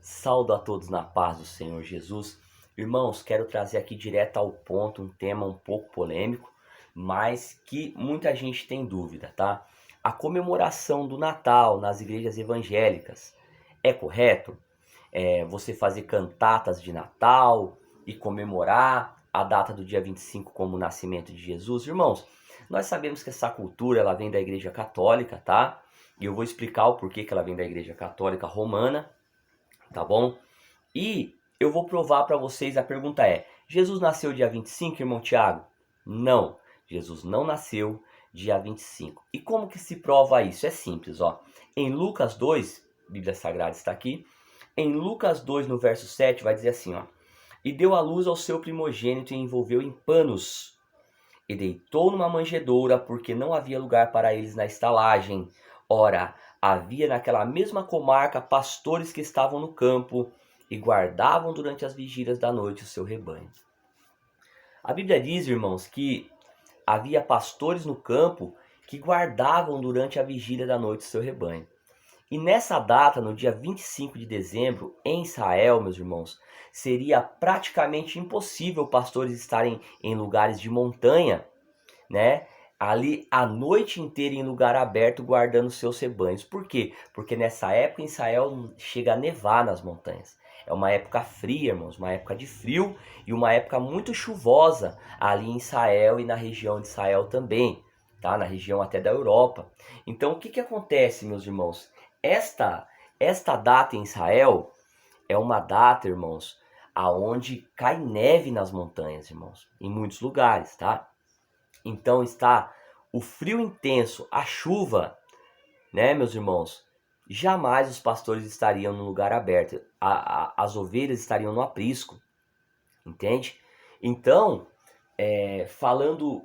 Saúdo a todos na paz do Senhor Jesus. Irmãos, quero trazer aqui direto ao ponto um tema um pouco polêmico, mas que muita gente tem dúvida, tá? A comemoração do Natal nas igrejas evangélicas é correto? Você fazer cantatas de Natal e comemorar a data do dia 25 como o nascimento de Jesus? Irmãos, nós sabemos que essa cultura ela vem da Igreja Católica, tá? E eu vou explicar o porquê que ela vem da Igreja Católica Romana, tá bom? E eu vou provar para vocês, a pergunta é: Jesus nasceu dia 25, irmão Tiago? Não, Jesus não nasceu dia 25. E como que se prova isso? É simples, ó. Em Lucas 2, Bíblia Sagrada está aqui. Em Lucas 2, no verso 7, vai dizer assim, ó: E deu à luz ao seu primogênito e envolveu em panos, e deitou numa manjedoura, porque não havia lugar para eles na estalagem. Ora, havia naquela mesma comarca pastores que estavam no campo e guardavam durante as vigílias da noite o seu rebanho. A Bíblia diz, irmãos, que havia pastores no campo que guardavam durante a vigília da noite o seu rebanho. E nessa data, no dia 25 de dezembro, em Israel, meus irmãos, seria praticamente impossível pastores estarem em lugares de montanha, né? Ali a noite inteira em lugar aberto guardando seus rebanhos. Por quê? Porque nessa época em Israel chega a nevar nas montanhas. É uma época fria, irmãos, uma época de frio e uma época muito chuvosa ali em Israel e na região de Israel também, tá? Na região até da Europa. Então o que que acontece, meus irmãos? Esta data em Israel é uma data, irmãos, aonde cai neve nas montanhas, irmãos, em muitos lugares, tá? Então está o frio intenso, a chuva, né, meus irmãos? Jamais os pastores estariam no lugar aberto, as ovelhas estariam no aprisco, entende? Então, falando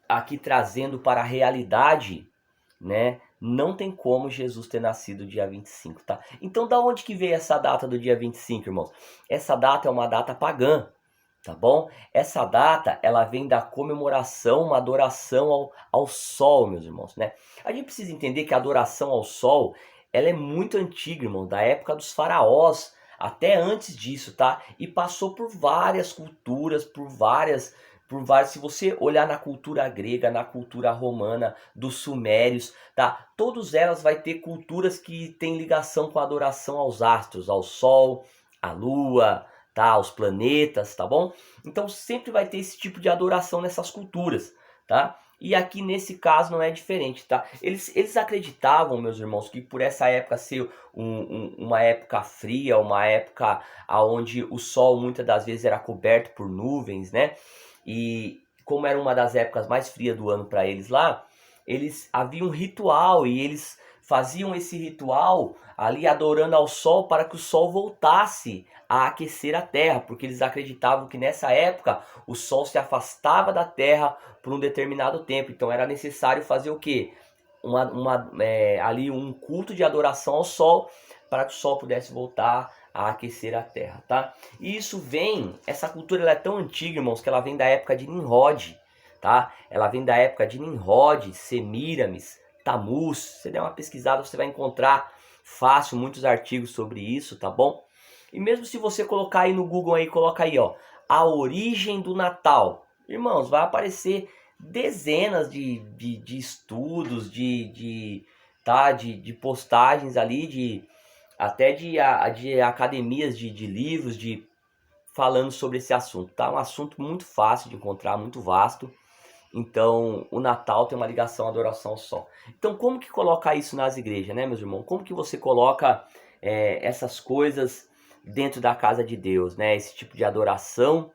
aqui, trazendo para a realidade, né? Não tem como Jesus ter nascido dia 25, tá? Então, da onde que veio essa data do dia 25, irmãos? Essa data é uma data pagã, tá bom? Essa data, ela vem da comemoração, uma adoração ao sol, meus irmãos, né? A gente precisa entender que a adoração ao sol, ela é muito antiga, irmão, da época dos faraós, até antes disso, tá? E passou por várias culturas, se você olhar na cultura grega, na cultura romana, dos sumérios, tá? Todas elas vai ter culturas que têm ligação com a adoração aos astros, ao sol, à lua, tá? Os planetas, tá bom? Então sempre vai ter esse tipo de adoração nessas culturas, tá? E aqui nesse caso não é diferente, tá? Eles acreditavam, meus irmãos, que por essa época ser uma época fria, uma época onde o sol muitas das vezes era coberto por nuvens, né? E como era uma das épocas mais frias do ano para eles lá, eles havia um ritual e eles faziam esse ritual ali adorando ao sol para que o sol voltasse a aquecer a terra, porque eles acreditavam que nessa época o sol se afastava da terra por um determinado tempo, então era necessário fazer o quê? Ali um culto de adoração ao sol para que o sol pudesse voltar a aquecer a terra, tá? E isso vem, essa cultura ela é tão antiga, irmãos, que ela vem da época de Nimrod, tá? Ela vem da época de Nimrod, Semíramis, Tamuz. Se você der uma pesquisada, você vai encontrar fácil muitos artigos sobre isso, tá bom? E mesmo se você colocar aí no Google aí, coloca aí, ó, a origem do Natal. Irmãos, vai aparecer dezenas de estudos, de postagens ali, de academias de livros, falando sobre esse assunto, tá? Um assunto muito fácil de encontrar, muito vasto. Então, o Natal tem uma ligação à adoração ao sol. Então, como que coloca isso nas igrejas, né, meus irmãos? Como que você coloca essas coisas dentro da casa de Deus, né? Esse tipo de adoração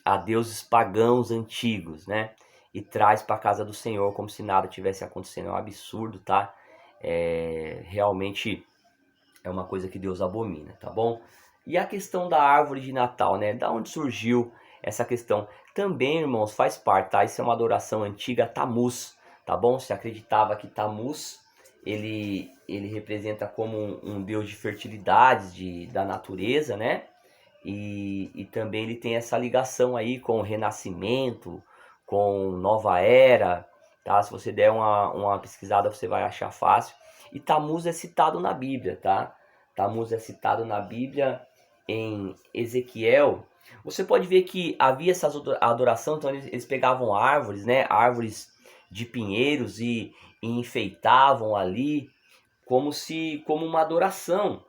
a deuses pagãos antigos, né? E traz para a casa do Senhor como se nada tivesse acontecendo. É um absurdo, tá? Realmente é uma coisa que Deus abomina, tá bom? E a questão da árvore de Natal, né? Da onde surgiu essa questão? Também, irmãos, faz parte, tá? Isso é uma adoração antiga a Tamuz, tá bom? Se acreditava que Tamuz, ele representa como um deus de fertilidade, da natureza, né? E também ele tem essa ligação aí com o renascimento, com nova era, tá? Se você der uma pesquisada, você vai achar fácil. E Tamuz é citado na Bíblia, tá? Tammuz é citado na Bíblia em Ezequiel, você pode ver que havia essa adoração, então eles pegavam árvores, né, árvores de pinheiros e enfeitavam ali como uma adoração,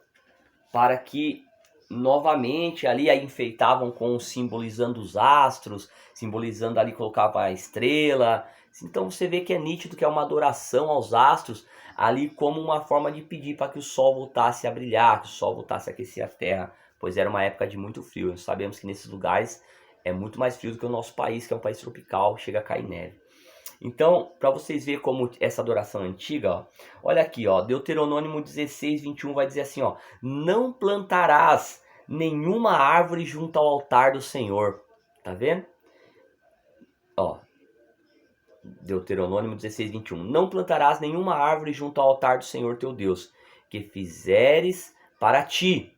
para que novamente ali aí enfeitavam com simbolizando os astros, simbolizando ali colocava a estrela. Então você vê que é nítido que é uma adoração aos astros ali como uma forma de pedir para que o sol voltasse a brilhar, que o sol voltasse a aquecer a terra, pois era uma época de muito frio. Nós sabemos que nesses lugares é muito mais frio do que o nosso país, que é um país tropical, chega a cair neve. Então, para vocês verem como essa adoração é antiga, ó, olha aqui, ó, Deuteronômio 16, 21 vai dizer assim, ó, não plantarás nenhuma árvore junto ao altar do Senhor. Tá vendo? Ó, Deuteronômio 16, 21. Não plantarás nenhuma árvore junto ao altar do Senhor teu Deus, que fizeres para ti,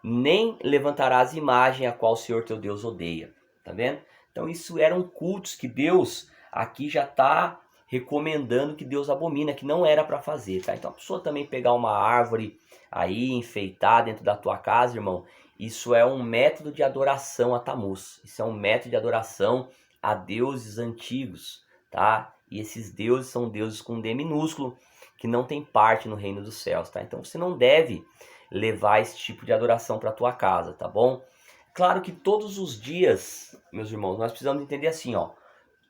nem levantarás imagem a qual o Senhor teu Deus odeia. Tá vendo? Então isso eram cultos que Deus aqui já está recomendando, que Deus abomina, que não era para fazer, tá? Então a pessoa também pegar uma árvore aí, enfeitar dentro da tua casa, irmão, isso é um método de adoração a Tammuz. Isso é um método de adoração a deuses antigos, tá? E esses deuses são deuses com D minúsculo, que não tem parte no reino dos céus, tá? Então você não deve levar esse tipo de adoração para tua casa, tá bom? Claro que todos os dias, meus irmãos, nós precisamos entender assim, ó.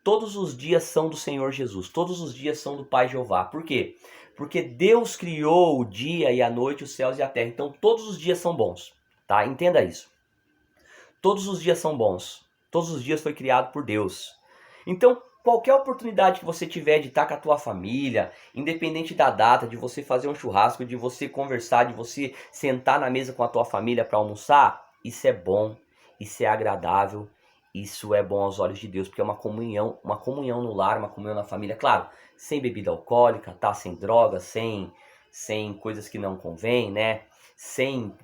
Todos os dias são do Senhor Jesus, todos os dias são do Pai Jeová. Por quê? Porque Deus criou o dia e a noite, os céus e a terra. Então todos os dias são bons, tá? Entenda isso. Todos os dias são bons. Todos os dias foi criado por Deus. Então, qualquer oportunidade que você tiver de estar com a tua família, independente da data, de você fazer um churrasco, de você conversar, de você sentar na mesa com a tua família para almoçar, isso é bom, isso é agradável, isso é bom aos olhos de Deus, porque é uma comunhão no lar, uma comunhão na família, claro, sem bebida alcoólica, tá? Sem drogas, sem coisas que não convém, né? Sem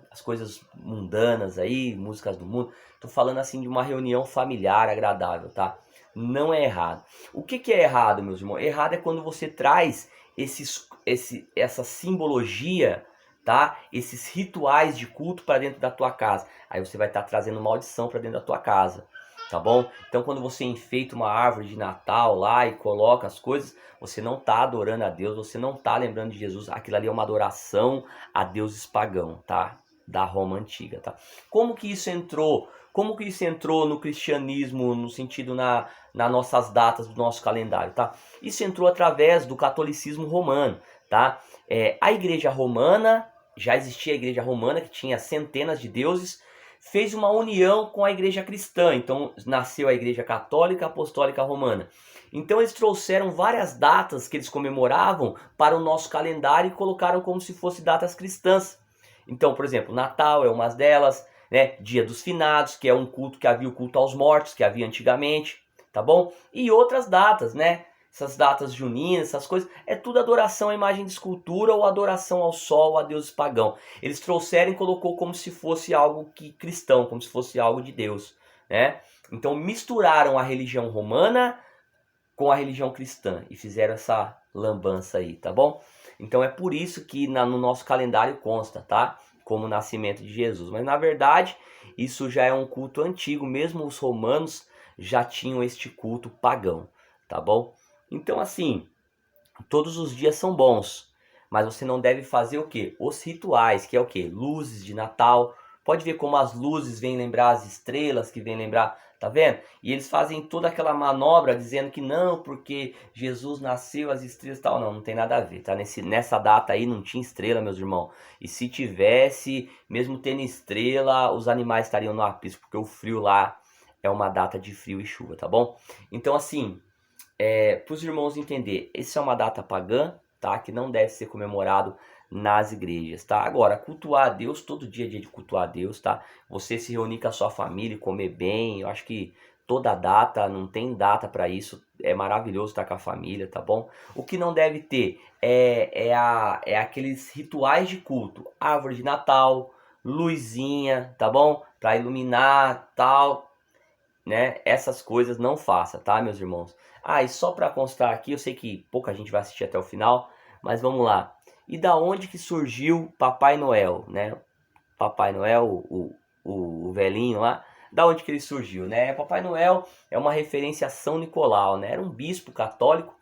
as coisas mundanas aí, músicas do mundo. Tô falando assim de uma reunião familiar agradável, tá? Não é errado. O que é errado, meus irmãos? Errado é quando você traz essa simbologia, tá? Esses rituais de culto para dentro da tua casa. Aí você vai estar trazendo maldição para dentro da tua casa, tá bom? Então quando você enfeita uma árvore de Natal lá e coloca as coisas, você não está adorando a Deus, você não está lembrando de Jesus. Aquilo ali é uma adoração a deuses pagãos, tá? Da Roma antiga, tá? Como que isso entrou? Como que isso entrou no cristianismo, no sentido nas nossas datas do nosso calendário, tá? Isso entrou através do catolicismo romano, tá? A igreja romana, já existia a igreja romana, que tinha centenas de deuses, fez uma união com a igreja cristã. Então nasceu a igreja católica apostólica romana. Então eles trouxeram várias datas que eles comemoravam para o nosso calendário e colocaram como se fossem datas cristãs. Então, por exemplo, Natal é uma delas, né? Dia dos Finados, que é um culto que havia, o culto aos mortos, que havia antigamente, tá bom? E outras datas, né? Essas datas juninas, essas coisas, é tudo adoração à imagem de escultura ou adoração ao sol, a deuses pagãos. Eles trouxeram e colocou como se fosse algo cristão, como se fosse algo de Deus, né? Então misturaram a religião romana com a religião cristã e fizeram essa lambança aí, tá bom? Então é por isso que no nosso calendário consta, tá? Como o nascimento de Jesus. Mas na verdade, isso já é um culto antigo, mesmo os romanos já tinham este culto pagão, tá bom? Então assim, todos os dias são bons, mas você não deve fazer o quê? Os rituais, que é o quê? Luzes de Natal. Pode ver como as luzes vêm lembrar as estrelas, que vêm lembrar, tá vendo? E eles fazem toda aquela manobra dizendo que não, porque Jesus nasceu, as estrelas e tal. Não, não tem nada a ver, tá? Nessa data aí não tinha estrela, meus irmãos. E se tivesse, mesmo tendo estrela, os animais estariam no aprisco, porque o frio lá é uma data de frio e chuva, tá bom? Então assim, para os irmãos entender, essa é uma data pagã, tá? Que não deve ser comemorado nas igrejas, tá? Agora, cultuar a Deus, todo dia é dia de cultuar a Deus, tá? Você se reunir com a sua família e comer bem, eu acho que toda data, não tem data para isso, é maravilhoso estar com a família, tá bom? O que não deve ter é aqueles rituais de culto, árvore de Natal, luzinha, tá bom? Para iluminar, tal, né? Essas coisas não faça, tá, meus irmãos? Ah, e só para constar aqui, eu sei que pouca gente vai assistir até o final, mas vamos lá. E da onde que surgiu Papai Noel, né? Papai Noel, o velhinho lá, da onde que ele surgiu, né? Papai Noel é uma referência a São Nicolau, né? Era um bispo católico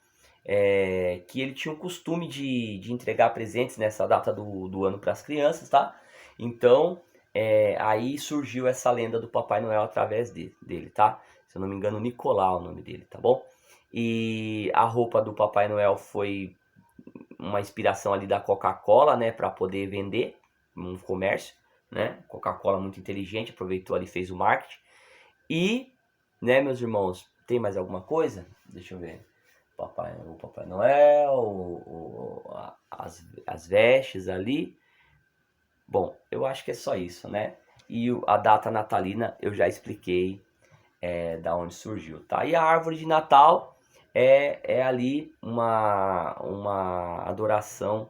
que ele tinha o costume de entregar presentes nessa data do ano para as crianças, tá? Então, aí surgiu essa lenda do Papai Noel através dele, tá? Se eu não me engano, Nicolau é o nome dele, tá bom? E a roupa do Papai Noel foi uma inspiração ali da Coca-Cola, né, para poder vender no comércio, né? Coca-Cola muito inteligente, aproveitou ali, fez o marketing. E, né, meus irmãos, tem mais alguma coisa? Deixa eu ver. O Papai Noel, as vestes ali. Bom, eu acho que é só isso, né? E a data natalina eu já expliquei da onde surgiu, tá? E a árvore de Natal é ali uma adoração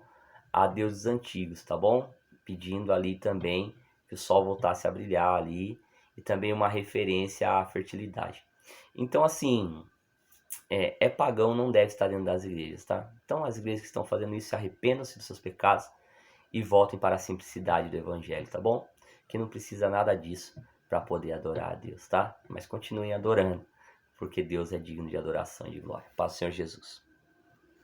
a deuses antigos, tá bom? Pedindo ali também que o sol voltasse a brilhar ali e também uma referência à fertilidade. Então, assim, pagão, não deve estar dentro das igrejas, tá? Então, as igrejas que estão fazendo isso, arrependam-se dos seus pecados e voltem para a simplicidade do evangelho, tá bom? Que não precisa nada disso para poder adorar a Deus, tá? Mas continuem adorando, porque Deus é digno de adoração e de glória. Paz do Senhor Jesus.